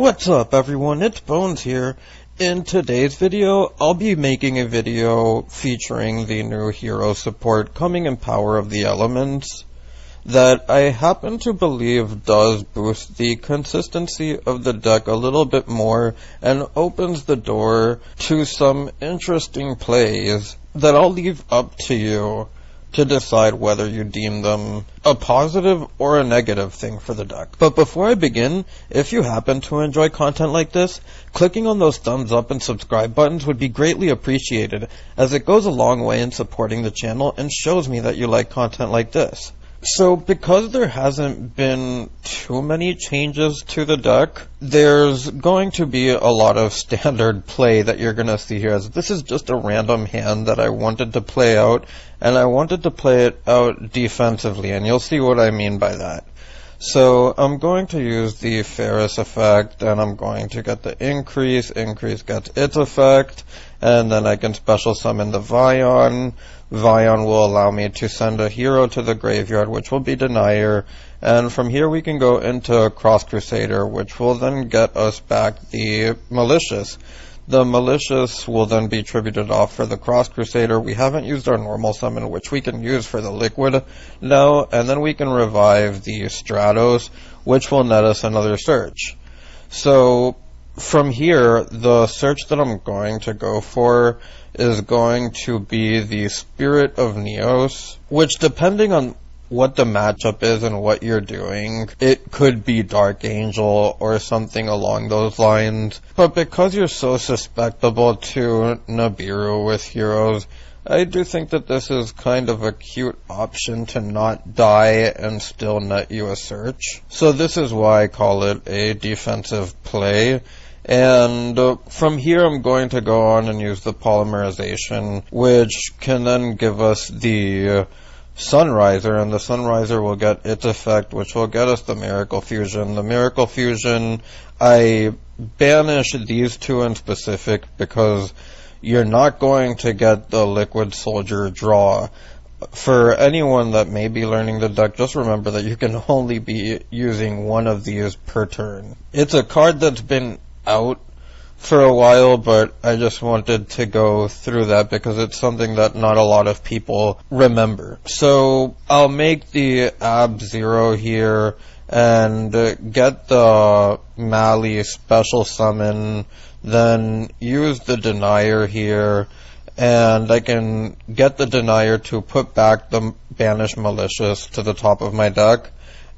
What's up everyone, it's Bones here. In today's video, I'll be making a video featuring the new hero support coming in Power of the Elements that I happen to believe does boost the consistency of the deck a little bit more and opens the door to some interesting plays that I'll leave up to you to decide whether you deem them a positive or a negative thing for the deck. But before I begin, if you happen to enjoy content like this, clicking on those thumbs up and subscribe buttons would be greatly appreciated, as it goes a long way in supporting the channel and shows me that you like content like this. So because there hasn't been too many changes to the deck, there's going to be a lot of standard play that you're going to see here, as this is just a random hand that I wanted to play out, and I wanted to play it out defensively, and you'll see what I mean by that. So I'm going to use the Ferris effect, and I'm going to get the increase gets its effect, and then I can special summon the Vion. Vion will allow me to send a hero to the graveyard, which will be Denier, and from here we can go into Cross Crusader, which will then get us back the Malicious. The Malicious will then be tributed off for the Cross Crusader. We haven't used our normal summon, which we can use for the Liquid now, and then we can revive the Stratos, which will net us another search. So from here, the search that I'm going to go for is going to be the Spirit of Neos, which, depending on what the matchup is and what you're doing, it could be Dark Angel or something along those lines. But because you're so susceptible to Nibiru with heroes, I do think that this is kind of a cute option to not die and still net you a search. So this is why I call it a defensive play. And from here I'm going to go on and use the Polymerization, which can then give us the Sunriser, and the Sunriser will get its effect, which will get us the Miracle Fusion. The Miracle Fusion, I banish these two in specific because you're not going to get the Liquid Soldier draw. For anyone that may be learning the deck, just remember that you can only be using one of these per turn. It's a card that's been out for a while, but I just wanted to go through that because it's something that not a lot of people remember. So I'll make the Ab-Zero here and get the Mali special summon, then use the Denier here, and I can get the Denier to put back the Banished Malicious to the top of my deck.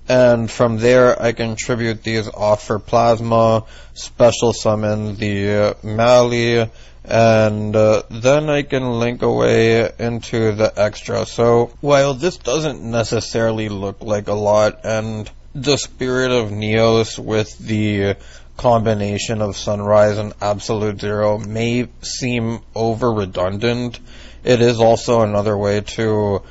And from there, I can tribute these off for Plasma, special summon the Mali, and then I can link away into the extra. So while this doesn't necessarily look like a lot, and the Spirit of Neos with the combination of Sunrise and Absolute Zero may seem over redundant, it is also another way to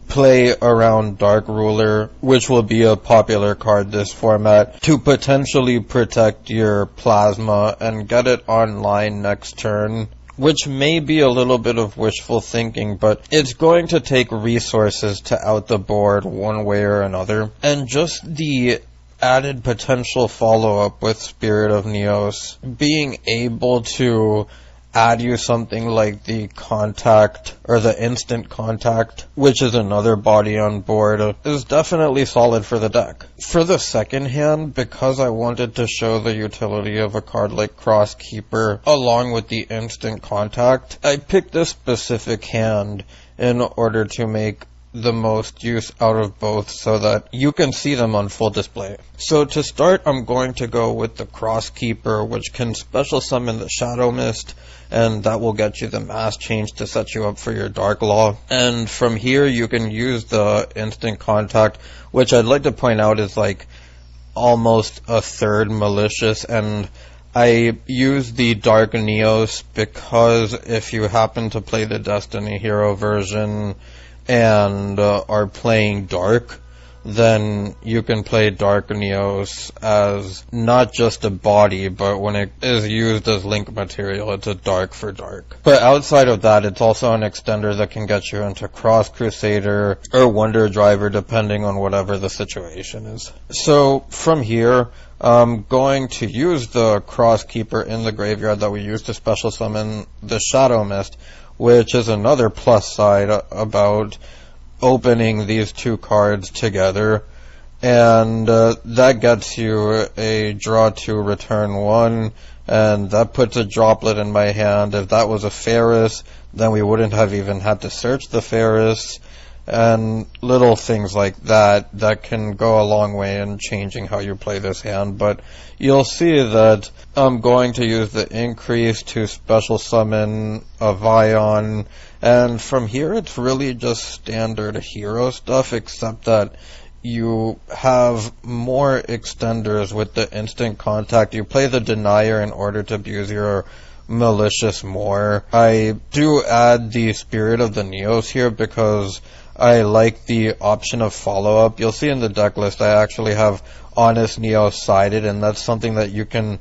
play around Dark Ruler, which will be a popular card this format, to potentially protect your Plasma and get it online next turn, which may be a little bit of wishful thinking, but it's going to take resources to out the board one way or another. And just the added potential follow-up with Spirit of Neos, being able to add you something like the Contact or the Instant Contact, which is another body on board, is definitely solid for the deck. For the second hand, because I wanted to show the utility of a card like Crosskeeper along with the Instant Contact, I picked this specific hand in order to make the most use out of both so that you can see them on full display. So to start, I'm going to go with the Crosskeeper, which can special summon the Shadow Mist, and that will get you the Mass Change to set you up for your Dark Law. And from here, you can use the Instant Contact, which I'd like to point out is like almost a third Malicious, and I use the Dark Neos because if you happen to play the Destiny Hero version and are playing Dark, then you can play Dark Neos as not just a body, but when it is used as link material, it's a Dark for Dark. But outside of that, it's also an extender that can get you into Cross Crusader or Wonder Driver, depending on whatever the situation is. So from here, I'm going to use the Crosskeeper in the graveyard that we used to special summon the Shadow Mist, which is another plus side about opening these two cards together. And that gets you a draw 2, return 1, and that puts a droplet in my hand. If that was a Ferris, then we wouldn't have even had to search the Ferris. And little things like that can go a long way in changing how you play this hand. But you'll see that I'm going to use the increase to special summon a Vion, and from here it's really just standard hero stuff, except that you have more extenders with the instant contact. You play the Denier in order to abuse your Malicious more. I do add the Spirit of the Neos here because I like the option of follow-up. You'll see in the deck list I actually have Honest Neo sided, and that's something that you can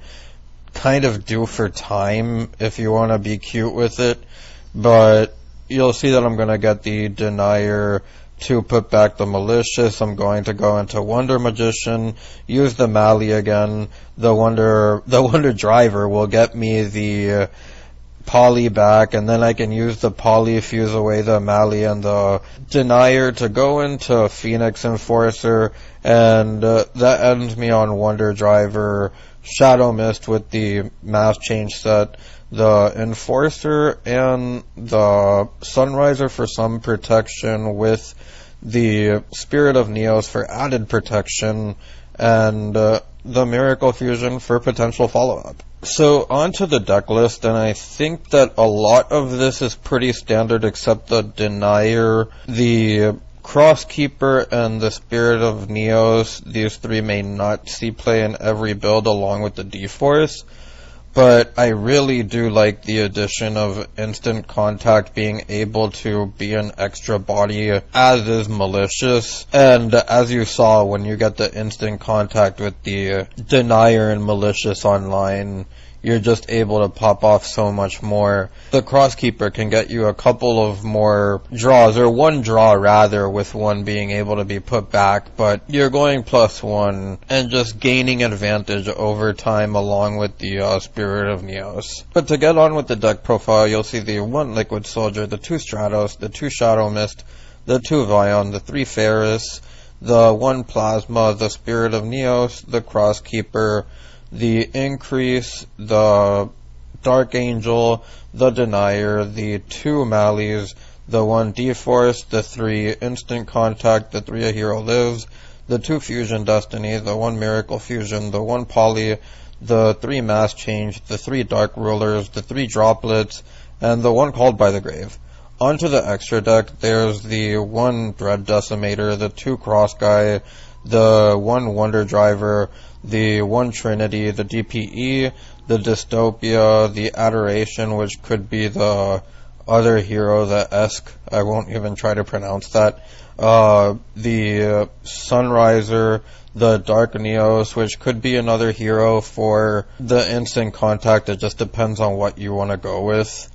kind of do for time if you want to be cute with it. But you'll see that I'm going to get the Denier to put back the Malicious. I'm going to go into Wonder Magician, use the Mali again. The Wonder Driver will get me the Poly back, and then I can use the Poly, fuse away the Mali and the Denier to go into Phoenix Enforcer, and that ends me on Wonder Driver, Shadow Mist with the Mass Change set, the Enforcer, and the Sunriser for some protection, with the Spirit of Neos for added protection, and the Miracle Fusion for potential follow-up. So onto the deck list, and I think that a lot of this is pretty standard except the Denier, the Crosskeeper, and the Spirit of Neos. These three may not see play in every build along with the D-Force, but I really do like the addition of instant contact being able to be an extra body, as is Malicious. And as you saw, when you get the instant contact with the Denier and Malicious online, you're just able to pop off so much more. The Crosskeeper can get you a couple of more draws, or one draw rather, with one being able to be put back, but you're going +1 and just gaining advantage over time along with the Spirit of Neos. But to get on with the deck profile, you'll see the 1 Liquid Soldier, the 2 Stratos, the 2 Shadow Mist, the 2 Vion, the 3 Ferris, the 1 Plasma, the Spirit of Neos, the Crosskeeper, the Increase, the Dark Angel, the Denier, the 2 Malis, the 1 D-Force, the 3 Instant Contact, the 3 A Hero Lives, the 2 Fusion Destiny, the 1 Miracle Fusion, the 1 Poly, the 3 Mass Change, the 3 Dark Rulers, the 3 Droplets, and the 1 Called by the Grave. Onto the extra deck, there's the 1 Dread Decimator, the 2 Cross Guy, the 1 Wonder Driver, the 1 Trinity, the DPE, the Dystopia, the Adoration, which could be the other hero, the Esk, I won't even try to pronounce that, the Sunriser, the Dark Neos, which could be another hero for the instant contact. It just depends on what you want to go with.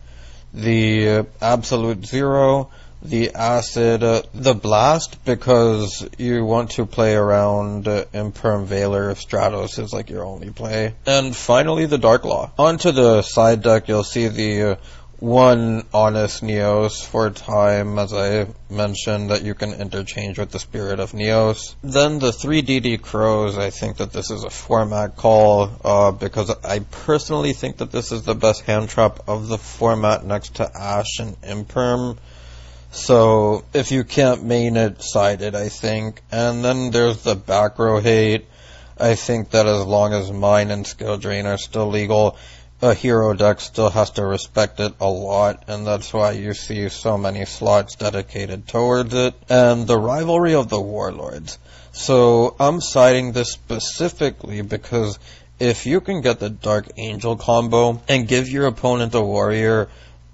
The Absolute Zero, the Acid, the Blast, because you want to play around Imperm Veiler if Stratos is like your only play. And finally, the Dark Law. Onto the side deck, you'll see the 1 Honest Neos for time, as I mentioned, that you can interchange with the Spirit of Neos. Then the 3 DD Crows, I think that this is a format call, because I personally think that this is the best hand trap of the format next to Ash and Imperm. So if you can't main it, side it, I think. And then there's the back row hate. I think that as long as mine and Skill Drain are still legal, a hero deck still has to respect it a lot, and that's why you see so many slots dedicated towards it. And the Rivalry of the Warlords. So I'm citing this specifically because if you can get the Dark Angel combo and give your opponent a warrior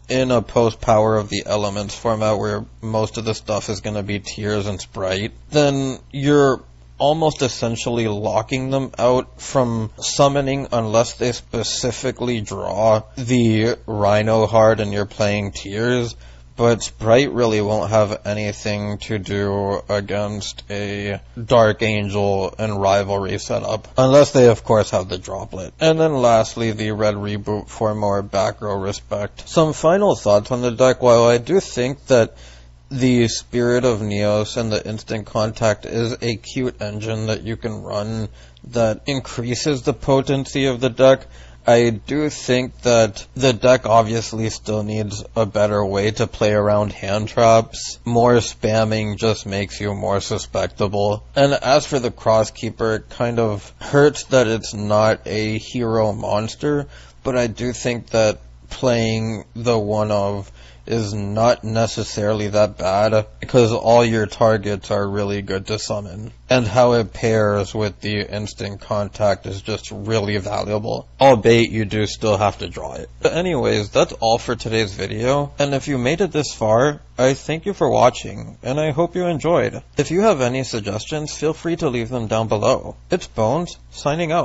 in a post-Power of the Elements format where most of the stuff is going to be Tears and Sprite, then you're almost essentially locking them out from summoning unless they specifically draw the Rhino Heart and you're playing Tears. but Sprite really won't have anything to do against a Dark Angel and Rivalry setup, unless they of course have the droplet. And then lastly, the red reboot for more back row respect. Some final thoughts on the deck. While I do think that the Spirit of Neos and the Instant Contact is a cute engine that you can run that increases the potency of the deck, I do think that the deck obviously still needs a better way to play around hand traps. More spamming just makes you more susceptible. And as for the Crosskeeper, it kind of hurts that it's not a hero monster, but I do think that playing the one of is not necessarily that bad, because all your targets are really good to summon. And how it pairs with the Instant Contact is just really valuable, albeit you do still have to draw it. But anyways, that's all for today's video, and if you made it this far, I thank you for watching, and I hope you enjoyed. If you have any suggestions, feel free to leave them down below. It's Bones, signing out.